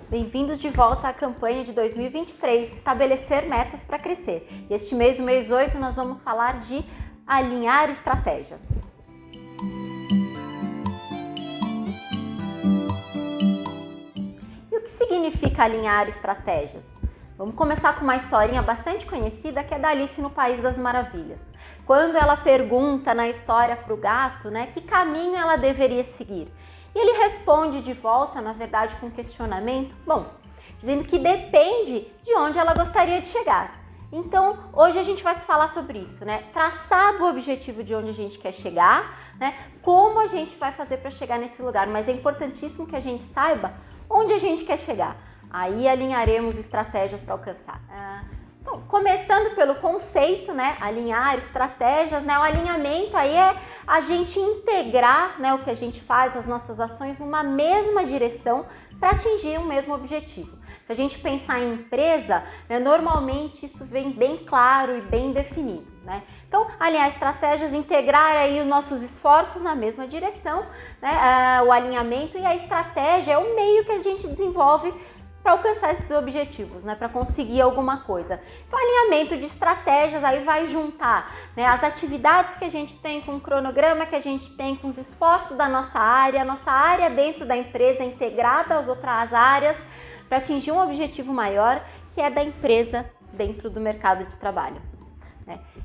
Bem-vindos de volta à campanha de 2023, estabelecer metas para crescer. E este mês, o mês 8, nós vamos falar de alinhar estratégias. E o que significa alinhar estratégias? Vamos começar com uma historinha bastante conhecida que é da Alice no País das Maravilhas. Quando ela pergunta na história para o gato, que caminho ela deveria seguir. E ele responde de volta, na verdade, com um questionamento, dizendo que depende de onde ela gostaria de chegar. Então, hoje a gente vai se falar sobre isso, Traçado o objetivo de onde a gente quer chegar, Como a gente vai fazer para chegar nesse lugar, mas é importantíssimo que a gente saiba onde a gente quer chegar. Aí alinharemos estratégias para alcançar. Então, começando pelo conceito, alinhar estratégias, o alinhamento aí é a gente integrar, o que a gente faz, as nossas ações numa mesma direção para atingir um mesmo objetivo. Se a gente pensar em empresa, normalmente isso vem bem claro e bem definido, Então, alinhar estratégias, integrar aí os nossos esforços na mesma direção, o alinhamento e a estratégia é o meio que a gente desenvolve para alcançar esses objetivos, para conseguir alguma coisa. Então, alinhamento de estratégias aí vai juntar as atividades que a gente tem com o cronograma que a gente tem, com os esforços da nossa área dentro da empresa integrada às outras áreas para atingir um objetivo maior, que é da empresa dentro do mercado de trabalho.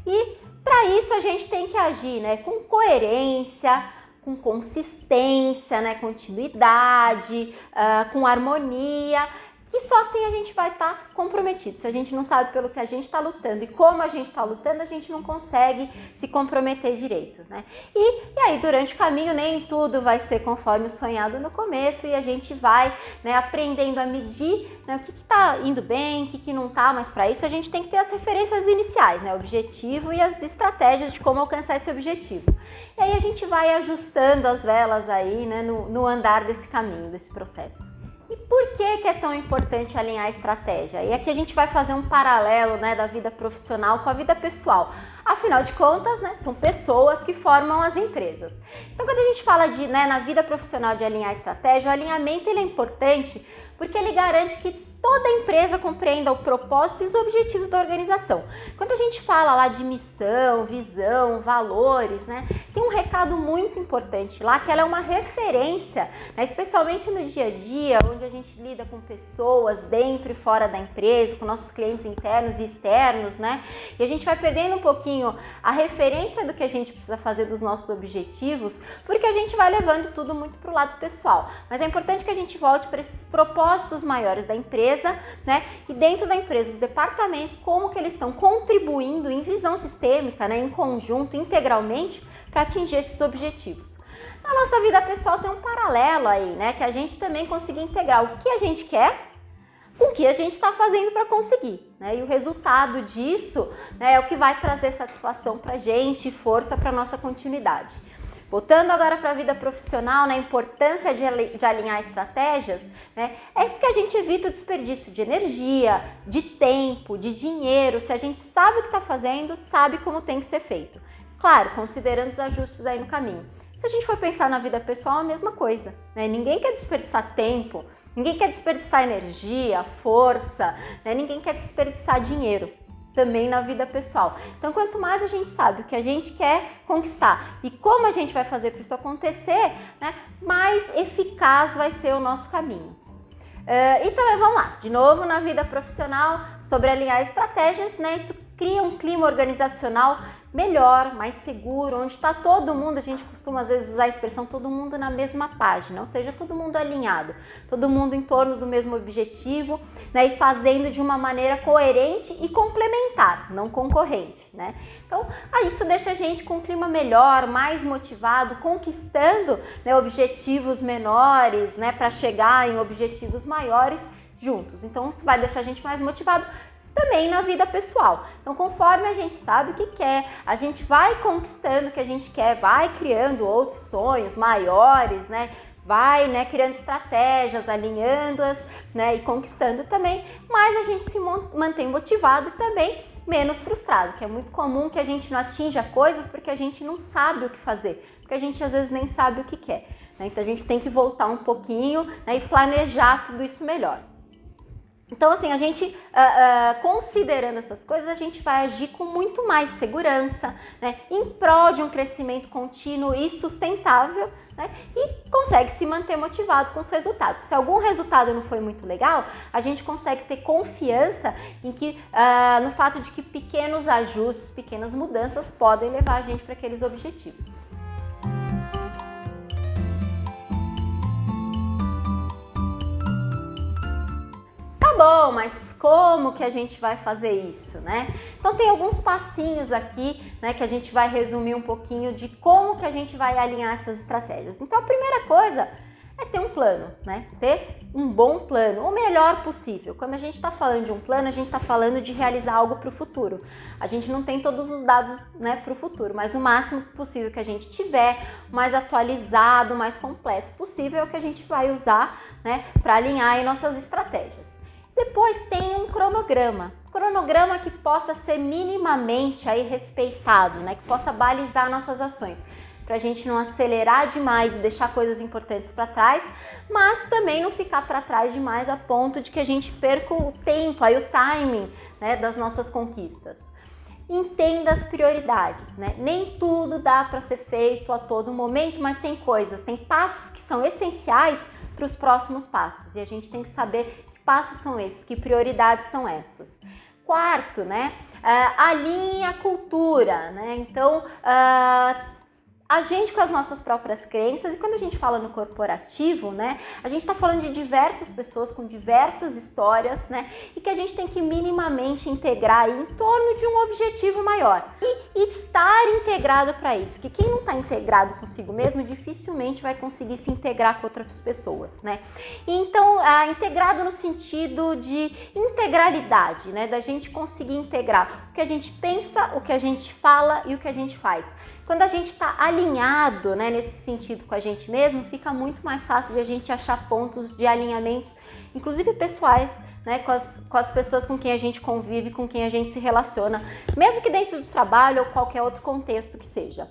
E para isso a gente tem que agir com coerência, com consistência, continuidade, com harmonia, que só assim a gente vai estar comprometido. Se a gente não sabe pelo que a gente está lutando e como a gente está lutando, a gente não consegue se comprometer direito, E aí, durante o caminho, nem tudo vai ser conforme o sonhado no começo e a gente vai aprendendo a medir o que está indo bem, o que não está, mas para isso a gente tem que ter as referências iniciais, o objetivo e as estratégias de como alcançar esse objetivo. E aí a gente vai ajustando as velas aí, no andar desse caminho, desse processo. E por que é tão importante alinhar a estratégia? E aqui a gente vai fazer um paralelo da vida profissional com a vida pessoal. Afinal de contas, são pessoas que formam as empresas. Então, quando a gente fala na vida profissional de alinhar a estratégia, o alinhamento ele é importante porque ele garante que toda a empresa compreenda o propósito e os objetivos da organização. Quando a gente fala lá de missão, visão, valores, tem um recado muito importante lá, que ela é uma referência, especialmente no dia a dia, onde a gente lida com pessoas dentro e fora da empresa, com nossos clientes internos e externos, E a gente vai perdendo um pouquinho a referência do que a gente precisa fazer dos nossos objetivos, porque a gente vai levando tudo muito para o lado pessoal. Mas é importante que a gente volte para esses propósitos maiores da empresa, E dentro da empresa, os departamentos, como que eles estão contribuindo em visão sistêmica, em conjunto, integralmente, para atingir esses objetivos. Na nossa vida pessoal tem um paralelo aí, que a gente também consiga integrar o que a gente quer com o que a gente está fazendo para conseguir, E o resultado disso, é o que vai trazer satisfação para a gente e força para a nossa continuidade. Voltando agora para a vida profissional, a importância de alinhar estratégias, é que a gente evita o desperdício de energia, de tempo, de dinheiro. Se a gente sabe o que está fazendo, sabe como tem que ser feito. Claro, considerando os ajustes aí no caminho. Se a gente for pensar na vida pessoal, é a mesma coisa, Ninguém quer desperdiçar tempo, ninguém quer desperdiçar energia, força, Ninguém quer desperdiçar dinheiro. Também na vida pessoal. Então, quanto mais a gente sabe o que a gente quer conquistar e como a gente vai fazer para isso acontecer, mais eficaz vai ser o nosso caminho. E também vamos lá, de novo na vida profissional, sobre alinhar estratégias, Isso cria um clima organizacional melhor, mais seguro, onde está todo mundo, a gente costuma às vezes usar a expressão todo mundo na mesma página, ou seja, todo mundo alinhado, todo mundo em torno do mesmo objetivo, e fazendo de uma maneira coerente e complementar, não concorrente, Então, isso deixa a gente com um clima melhor, mais motivado, conquistando objetivos menores, para chegar em objetivos maiores juntos. Então, isso vai deixar a gente mais motivado também na vida pessoal. Então, conforme a gente sabe o que quer, a gente vai conquistando o que a gente quer, vai criando outros sonhos maiores, Vai, criando estratégias, alinhando-as, e conquistando também, mas a gente se mantém motivado e também menos frustrado, que é muito comum que a gente não atinja coisas porque a gente não sabe o que fazer, porque a gente às vezes nem sabe o que quer. Então a gente tem que voltar um pouquinho e planejar tudo isso melhor. Então, assim, a gente, considerando essas coisas, a gente vai agir com muito mais segurança, né, em prol de um crescimento contínuo e sustentável, né, e consegue se manter motivado com os resultados. Se algum resultado não foi muito legal, a gente consegue ter confiança em que, no fato de que pequenos ajustes, pequenas mudanças podem levar a gente para aqueles objetivos. Bom, mas como que a gente vai fazer isso, né? Então tem alguns passinhos aqui, né, que a gente vai resumir um pouquinho de como que a gente vai alinhar essas estratégias. Então a primeira coisa é ter um plano, né? Ter um bom plano, o melhor possível. Quando a gente está falando de um plano, a gente está falando de realizar algo para o futuro. A gente não tem todos os dados, né, para o futuro, mas o máximo possível que a gente tiver, mais atualizado, mais completo possível é o que a gente vai usar, né, para alinhar aí nossas estratégias. Depois tem um cronograma que possa ser minimamente aí respeitado, né? Que possa balizar nossas ações, para a gente não acelerar demais e deixar coisas importantes para trás, mas também não ficar para trás demais a ponto de que a gente perca o tempo, aí o timing, né, das nossas conquistas. Entenda as prioridades, né? Nem tudo dá para ser feito a todo momento, mas tem passos que são essenciais para os próximos passos e a gente tem que saber que passos são esses, que prioridades são essas. Quarto, né? Alinhe a cultura, né? Então, a gente com as nossas próprias crenças, e quando a gente fala no corporativo, né, a gente está falando de diversas pessoas com diversas histórias, né, e que a gente tem que minimamente integrar aí em torno de um objetivo maior e estar integrado para isso, que quem não está integrado consigo mesmo dificilmente vai conseguir se integrar com outras pessoas, né. Então, integrado no sentido de integralidade, né, da gente conseguir integrar o que a gente pensa, o que a gente fala e o que a gente faz. Quando a gente está alinhado, né, nesse sentido com a gente mesmo, fica muito mais fácil de a gente achar pontos de alinhamentos, inclusive pessoais, né, com as pessoas com quem a gente convive, com quem a gente se relaciona, mesmo que dentro do trabalho ou qualquer outro contexto que seja.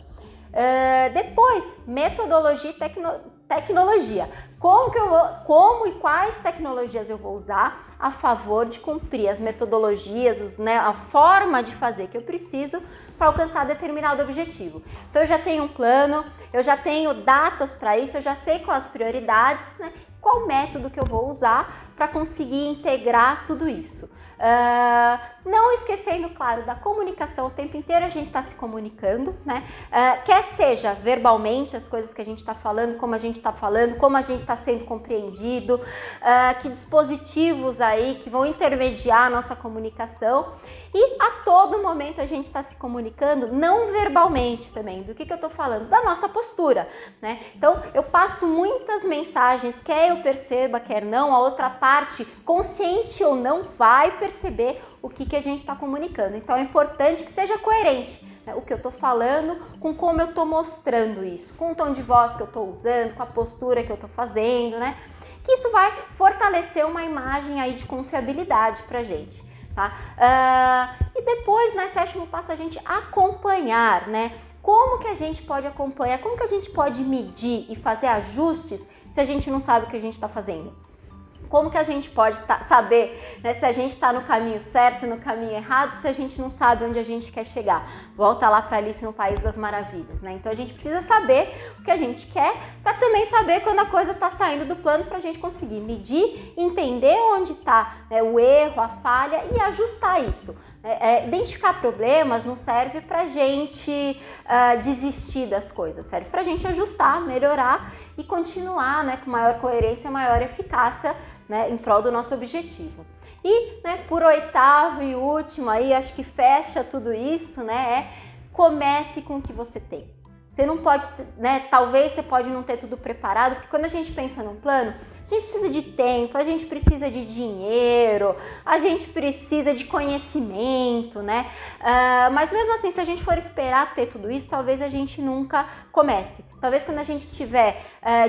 Depois, metodologia e tecnologia. Como e quais tecnologias eu vou usar a favor de cumprir as metodologias, né, a forma de fazer que eu preciso para alcançar determinado objetivo. Então eu já tenho um plano, eu já tenho datas para isso, eu já sei quais as prioridades, né, qual método que eu vou usar para conseguir integrar tudo isso. Não esquecendo, claro, da comunicação. O tempo inteiro a gente está se comunicando, né? Quer seja verbalmente as coisas que a gente está falando, como a gente está falando, como a gente está sendo compreendido, que dispositivos aí que vão intermediar a nossa comunicação. E a todo momento a gente está se comunicando não verbalmente também. Do que eu estou falando? Da nossa postura, né? Então eu passo muitas mensagens, quer eu perceba, quer não, a outra parte, consciente ou não, vai perceber o que a gente está comunicando. Então é importante que seja coerente, né, o que eu estou falando com como eu estou mostrando isso, com o tom de voz que eu estou usando, com a postura que eu estou fazendo, né? Que isso vai fortalecer uma imagem aí de confiabilidade pra gente, tá? E depois, né, sétimo passo, a gente acompanhar, né? Como que a gente pode acompanhar, como que a gente pode medir e fazer ajustes se a gente não sabe o que a gente está fazendo? Como que a gente pode saber, né, se a gente está no caminho certo, no caminho errado, se a gente não sabe onde a gente quer chegar? Volta lá para Alice no País das Maravilhas, né? Então a gente precisa saber o que a gente quer para também saber quando a coisa está saindo do plano, para a gente conseguir medir, entender onde está, né, o erro, a falha e ajustar isso. Identificar problemas não serve para a gente desistir das coisas, serve para a gente ajustar, melhorar e continuar, né, com maior coerência, maior eficácia, né, em prol do nosso objetivo. E, né, por oitavo e último, aí acho que fecha tudo isso, né, comece com o que você tem. Você não pode, né, talvez você pode não ter tudo preparado, porque quando a gente pensa num plano, a gente precisa de tempo, a gente precisa de dinheiro, a gente precisa de conhecimento, né? Mas mesmo assim, se a gente for esperar ter tudo isso, talvez a gente nunca comece. Talvez quando a gente tiver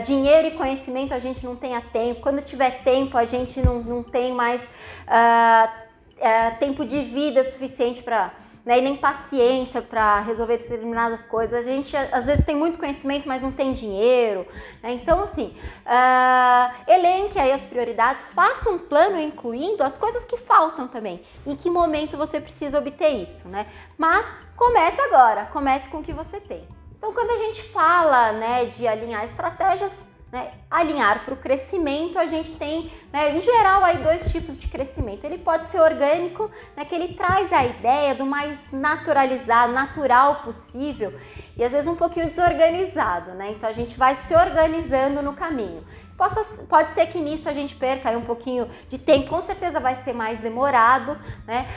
dinheiro e conhecimento, a gente não tenha tempo. Quando tiver tempo, a gente não tem mais tempo de vida suficiente para né, e nem paciência para resolver determinadas coisas. A gente às vezes tem muito conhecimento, mas não tem dinheiro, né? Então, assim, elenque aí as prioridades, faça um plano incluindo as coisas que faltam também. Em que momento você precisa obter isso, né? Mas comece agora, comece com o que você tem. Então, quando a gente fala, né, de alinhar estratégias, né, alinhar para o crescimento, a gente tem, né, em geral, aí 2 tipos de crescimento. Ele pode ser orgânico, né, que ele traz a ideia do mais naturalizado, natural possível, e às vezes um pouquinho desorganizado, né? Então a gente vai se organizando no caminho. Pode ser que nisso a gente perca aí um pouquinho de tempo, com certeza vai ser mais demorado, né?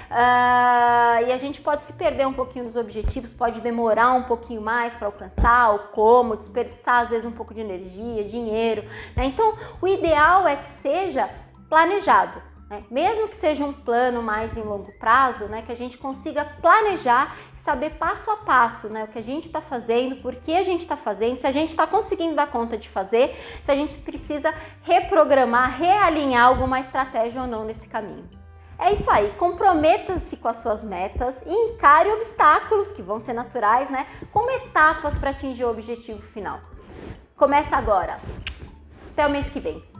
E a gente pode se perder um pouquinho nos objetivos, pode demorar um pouquinho mais para alcançar o como, desperdiçar às vezes um pouco de energia, dinheiro, né? Então o ideal é que seja planejado, né? Mesmo que seja um plano mais em longo prazo, né? Que a gente consiga planejar e saber passo a passo, né? O que a gente está fazendo, por que a gente está fazendo, se a gente está conseguindo dar conta de fazer, se a gente precisa reprogramar, realinhar alguma estratégia ou não nesse caminho. É isso aí, comprometa-se com as suas metas e encare obstáculos que vão ser naturais, né? Como etapas para atingir o objetivo final. Começa agora. Até o mês que vem.